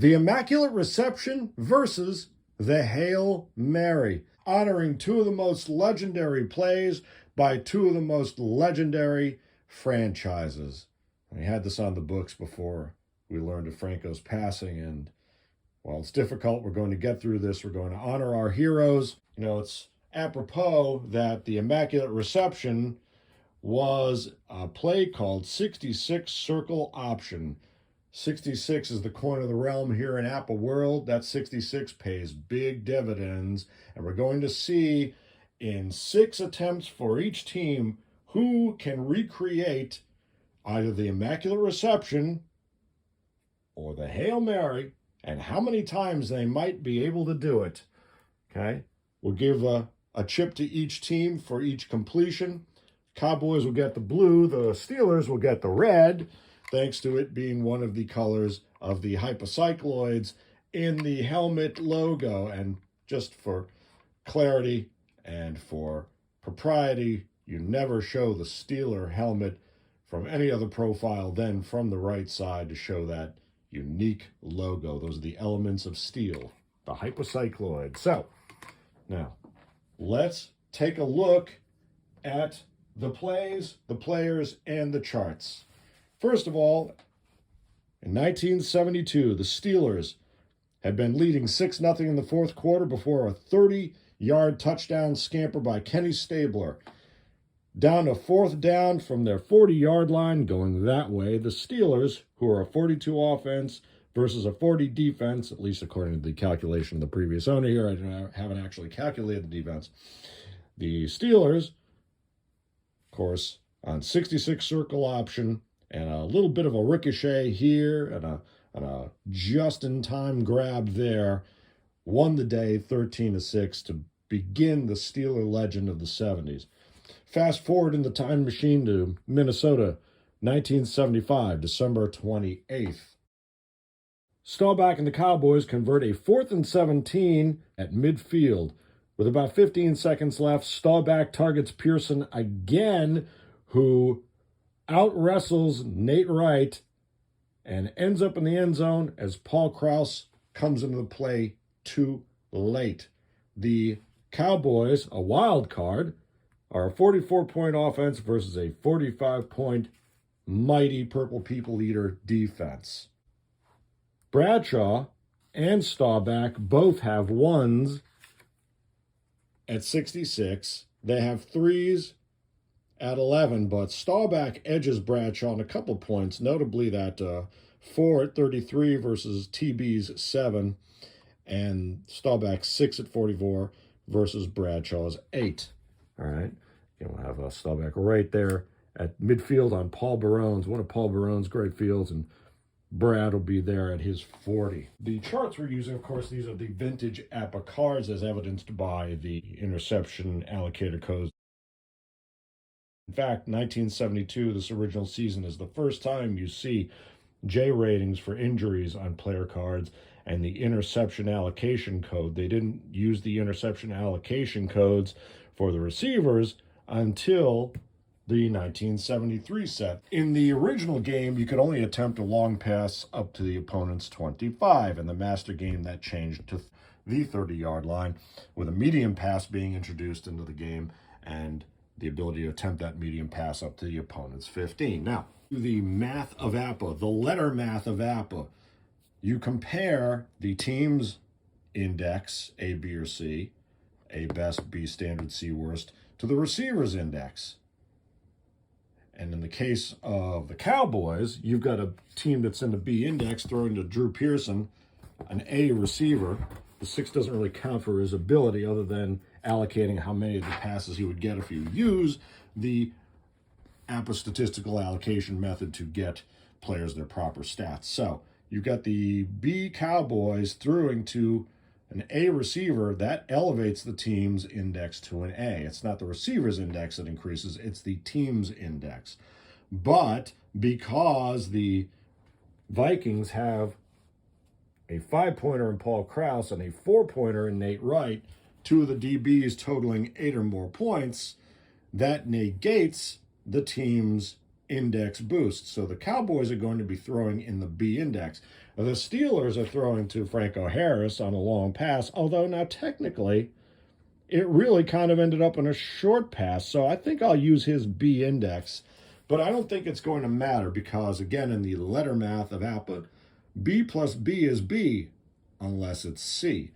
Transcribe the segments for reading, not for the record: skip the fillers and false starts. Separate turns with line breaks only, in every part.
The Immaculate Reception versus the Hail Mary, honoring two of the most legendary plays by two of the most legendary franchises. We had this on the books before we learned of Franco's passing, and while it's difficult, we're going to get through this. We're going to honor our heroes. You know, it's apropos that the Immaculate Reception was a play called 66 Circle Option. 66 is the coin of the realm here in APBA world. That 66 pays big dividends. And we're going to see in 6 attempts for each team who can recreate either the Immaculate Reception or the Hail Mary, and how many times they might be able to do it. Okay? We'll give a chip to each team for each completion. Cowboys will get the blue. The Steelers will get the red, thanks to it being one of the colors of the hypocycloids in the helmet logo. And just for clarity and for propriety, you never show the Steeler helmet from any other profile than from the right side to show that unique logo. Those are the elements of steel, the hypocycloid. So, now, let's take a look at the plays, the players, and the charts. First of all, in 1972, the Steelers had been leading 6-0 in the fourth quarter before a 30-yard touchdown scamper by Kenny Stabler. Down to fourth down from their 40-yard line, going that way, the Steelers, who are a 42 offense versus a 40 defense, at least according to the calculation of the previous owner here. I haven't actually calculated the defense. The Steelers, of course, on 66 circle option and a little bit of a ricochet here and a just-in-time grab there, won the day 13-6 to begin the Steeler legend of the 70s. Fast forward in the time machine to Minnesota, 1975, December 28th. Staubach and the Cowboys convert a 4th and 17 at midfield. With about 15 seconds left, Staubach targets Pearson again, who out-wrestles Nate Wright and ends up in the end zone as Paul Krause comes into the play too late. The Cowboys, a wild card, are a 44-point offense versus a 45-point mighty Purple People Eater defense. Bradshaw and Staubach both have 1s at 66. They have 3s at 11, but Staubach edges Bradshaw on a couple points, notably that 4 at 33 versus TB's 7, and Staubach 6 at 44 versus Bradshaw's 8. All right, we'll have Staubach right there at midfield on Paul Barone's, one of Paul Barone's great fields, and Brad will be there at his 40. The charts we're using, of course, these are the vintage APBA cards as evidenced by the interception allocator codes. In fact, 1972, this original season, is the first time you see J ratings for injuries on player cards and the interception allocation code. They didn't use the interception allocation codes for the receivers until the 1973 set. In the original game, you could only attempt a long pass up to the opponent's 25. In the master game, that changed to the 30-yard line, with a medium pass being introduced into the game and the ability to attempt that medium pass up to the opponent's 15. Now, the math of APBA, the letter math of APBA, you compare the team's index, A, B, or C, A best, B standard, C worst, to the receiver's index. And in the case of the Cowboys, you've got a team that's in the B index throwing to Drew Pearson, an A receiver. The 6 doesn't really count for his ability other than allocating how many of the passes he would get if you use the APBA statistical allocation method to get players their proper stats. So you've got the B Cowboys throwing to an A receiver. That elevates the team's index to an A. It's not the receiver's index that increases, it's the team's index. But because the Vikings have a 5-pointer in Paul Krause and a 4-pointer in Nate Wright, 2 of the DBs totaling 8 or more points, that negates the team's index boost. So the Cowboys are going to be throwing in the B index. The Steelers are throwing to Franco Harris on a long pass, although now technically it really kind of ended up in a short pass. So I think I'll use his B index, but I don't think it's going to matter because, again, in the letter math of APBA, B plus B is B unless it's C.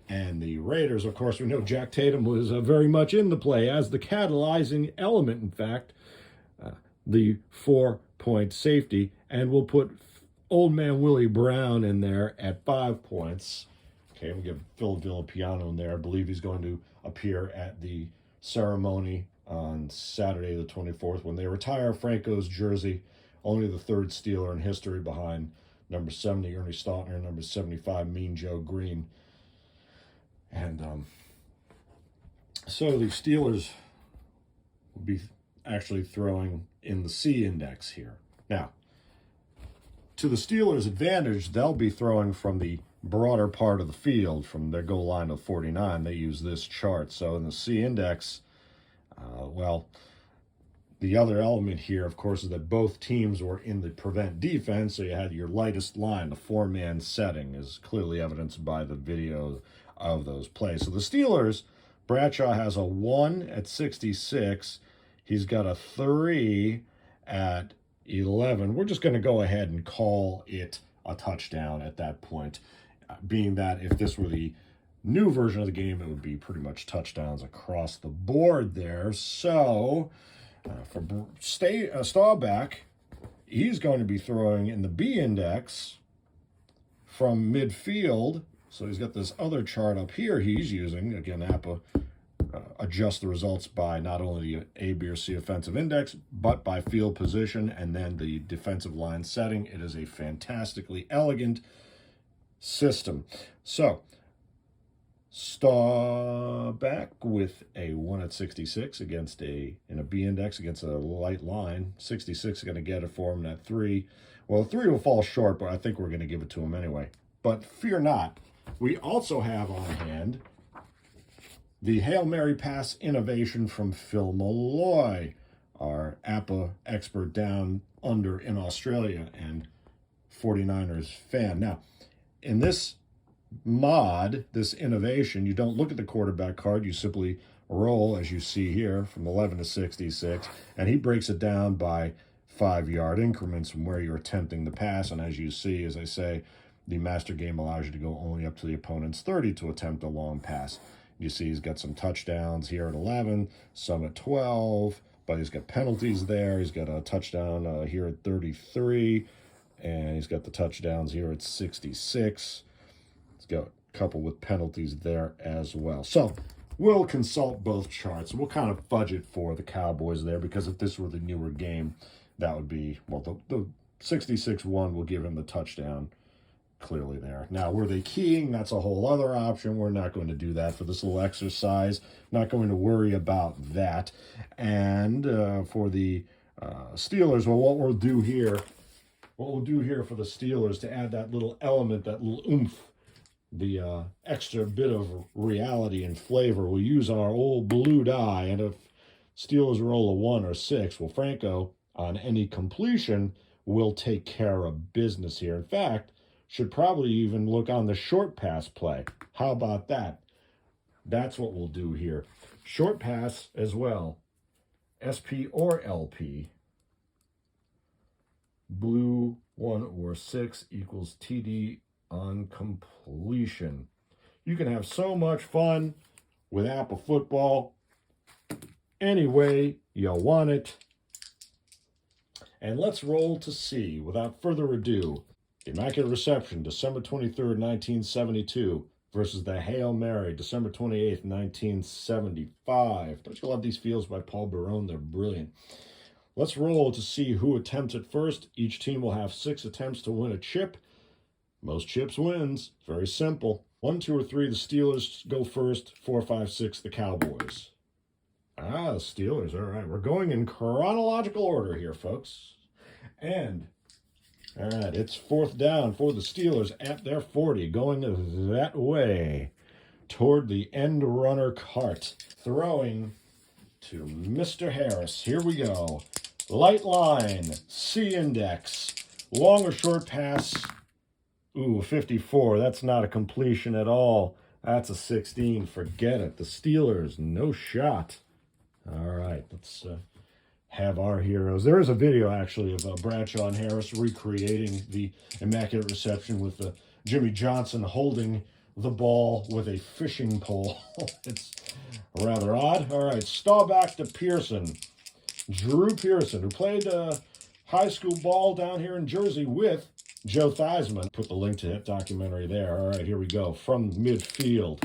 And the Raiders, of course, we know Jack Tatum was very much in the play as the catalyzing element, in fact, the 4-point safety. And we'll put old man Willie Brown in there at 5 points. Okay, we'll give Phil Villapiano in there. I believe he's going to appear at the ceremony on Saturday the 24th when they retire Franco's jersey, only the third Steeler in history behind number 70, Ernie Stautner, number 75, Mean Joe Green. And so the Steelers will be actually throwing in the C index here. Now, to the Steelers' advantage, they'll be throwing from the broader part of the field, from their goal line of 49. They use this chart. So in the C index, well, the other element here, of course, is that both teams were in the prevent defense, so you had your lightest line, the 4-man setting, is clearly evidenced by the video of those plays. So the Steelers, Bradshaw has a 1 at 66. He's got a 3 at 11. We're just going to go ahead and call it a touchdown at that point, being that if this were the new version of the game, it would be pretty much touchdowns across the board there. So for Staubach, he's going to be throwing in the B index from midfield. So he's got this other chart up here he's using. Again, APBA adjusts the results by not only the A, B, or C offensive index, but by field position and then the defensive line setting. It is a fantastically elegant system. So Staubach with a 1 at 66 against in a B index against a light line. 66 is going to get it for him at 3. Well, 3 will fall short, but I think we're going to give it to him anyway. But fear not. We also have on hand the Hail Mary pass innovation from Phil Malloy, our APBA expert down under in Australia and 49ers fan. Now, in this mod, this innovation, you don't look at the quarterback card. You simply roll, as you see here, from 11 to 66, and he breaks it down by 5-yard increments from where you're attempting the pass. And as you see, as I say, the master game allows you to go only up to the opponent's 30 to attempt a long pass. You see he's got some touchdowns here at 11, some at 12, but he's got penalties there. He's got a touchdown here at 33, and he's got the touchdowns here at 66. He's got a couple with penalties there as well. So we'll consult both charts. We'll kind of budget for the Cowboys there, because if this were the newer game, that would be, well, the 66-1 will give him the touchdown clearly there. Now, were they keying? That's a whole other option. We're not going to do that for this little exercise. Not going to worry about that. And for the Steelers, well, what we'll do here for the Steelers to add that little element, that little oomph, the extra bit of reality and flavor, we'll use our old blue die. And if Steelers roll a 1 or 6, well, Franco, on any completion, will take care of business here. In fact, should probably even look on the short pass play. How about that? That's what we'll do here. Short pass as well. SP or LP. Blue 1 or 6 equals TD on completion. You can have so much fun with APBA football any way you want it. And let's roll to see, without further ado, Immaculate Reception, December 23rd, 1972, versus the Hail Mary, December 28th, 1975. Don't you love these fields by Paul Barone? They're brilliant. Let's roll to see who attempts it first. Each team will have 6 attempts to win a chip. Most chips wins. Very simple. 1, 2, or 3, the Steelers go first. 4, 5, 6, the Cowboys. The Steelers. All right, we're going in chronological order here, folks. And all right, it's 4th down for the Steelers at their 40, going that way toward the end runner cart. Throwing to Mr. Harris. Here we go. Light line, C index, long or short pass. Ooh, 54. That's not a completion at all. That's a 16. Forget it. The Steelers, no shot. All right, let's have our heroes. There is a video, actually, of Bradshaw and Harris recreating the Immaculate Reception with Jimmy Johnson holding the ball with a fishing pole. It's rather odd. All right, Staubach to Pearson. Drew Pearson, who played high school ball down here in Jersey with Joe Theismann. Put the link to that documentary there. All right, here we go. From midfield.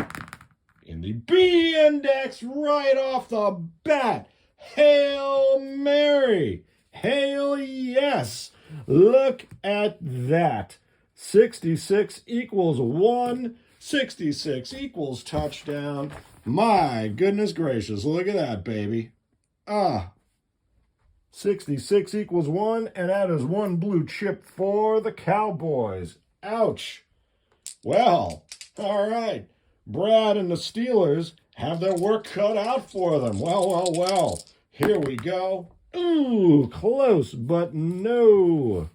In the B index, right off the bat. Hail Mary. Hail yes. Look at that. 66 equals 1. 66 equals touchdown. My goodness gracious. Look at that, baby. 66 equals 1, and that is one blue chip for the Cowboys. Ouch. Well, all right. Brad and the Steelers have their work cut out for them. Well. Here we go. Ooh, close, but no.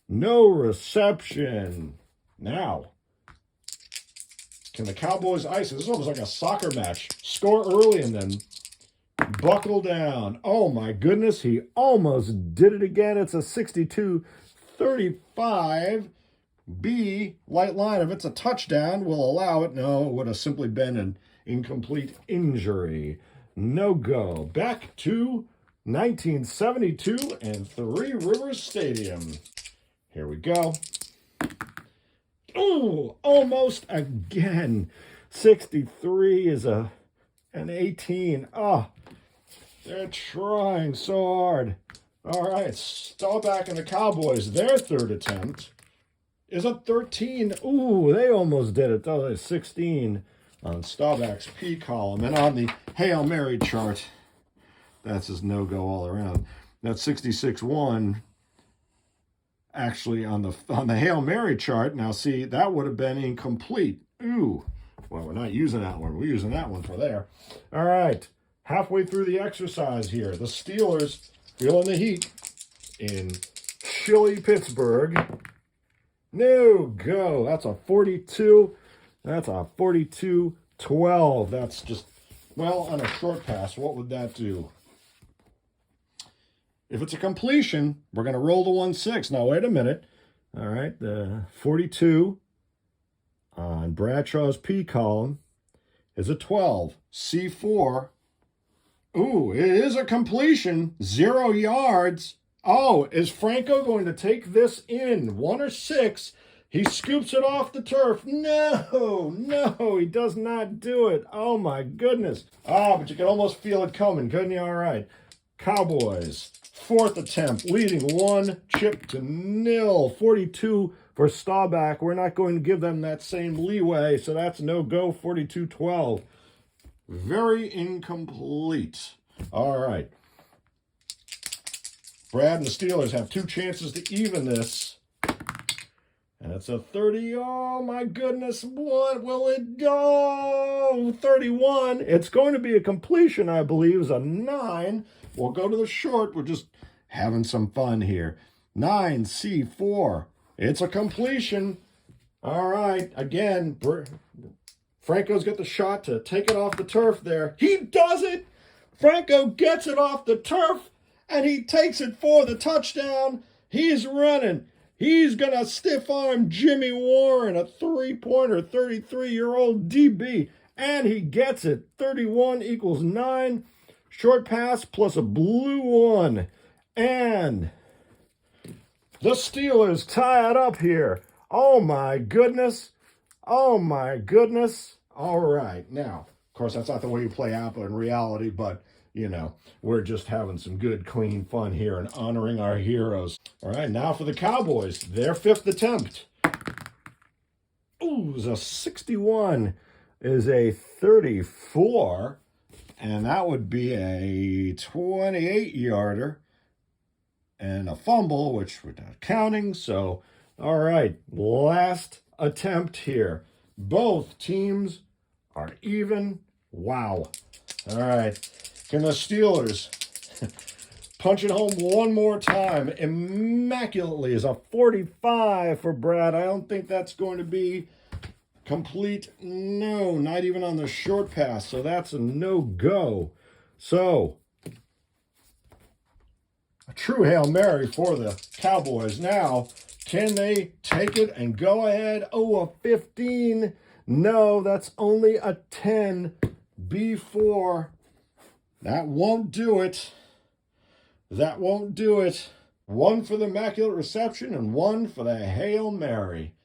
No reception. Now, can the Cowboys ice it? This is almost like a soccer match. Score early and then buckle down. Oh, my goodness. He almost did it again. It's a 62-35. B, light line. If it's a touchdown, we'll allow it. No, it would have simply been an incomplete injury. No go. Back to 1972 and Three Rivers Stadium. Here we go. Ooh, almost again. 63 is an 18. Oh, they're trying so hard. All right, Staubach and the Cowboys, their third attempt is a 13. Ooh, they almost did it. That was 16 on Staubach's P column. And on the Hail Mary chart, that's his no-go all around. That's 66-1. Actually, on the Hail Mary chart, now see, that would have been incomplete. Ooh. Well, we're not using that one. We're using that one for there. All right. Halfway through the exercise here. The Steelers feeling the heat in chilly Pittsburgh. No go. That's a 42. That's a 42-12. That's just, well, on a short pass, what would that do? If it's a completion, we're going to roll the 1-6. Now, wait a minute. All right, the 42 on Bradshaw's P column is a 12. C4. Ooh, it is a completion. 0 yards. Oh, is Franco going to take this in? 1 or 6. He scoops it off the turf. No, he does not do it. Oh, my goodness. But you can almost feel it coming, couldn't you? All right. Cowboys, fourth attempt, leading 1 chip to 0. 42 for Staubach. We're not going to give them that same leeway, so that's no go. 42-12. Very incomplete. All right. Brad and the Steelers have 2 chances to even this. And it's a 30. Oh, my goodness. What will it go? 31. It's going to be a completion, I believe. It's a 9. We'll go to the short. We're just having some fun here. 9C4. It's a completion. All right. Again, Franco's got the shot to take it off the turf there. He does it. Franco gets it off the turf, and he takes it for the touchdown. He's running. He's going to stiff-arm Jimmy Warren, a three-pointer, 33-year-old DB, and he gets it. 31 equals 9. Short pass plus a blue 1. And the Steelers tie it up here. Oh, my goodness. Oh, my goodness. All right. Now, of course, that's not the way you play APBA in reality, but, you know, we're just having some good, clean fun here and honoring our heroes. All right, now for the Cowboys, their 5th attempt. Ooh, it's a 61 is a 34, and that would be a 28-yarder and a fumble, which we're not counting. So, all right, last attempt here. Both teams are even. Wow. All right. Can the Steelers Punch it home one more time. Immaculately is a 45 for Brad. I don't think that's going to be complete. No, not even on the short pass. So that's a no-go. So, a true Hail Mary for the Cowboys. Now, can they take it and go ahead? Oh, a 15. No, that's only a 10 before. That won't do it. That won't do it. One for the Immaculate Reception and one for the Hail Mary.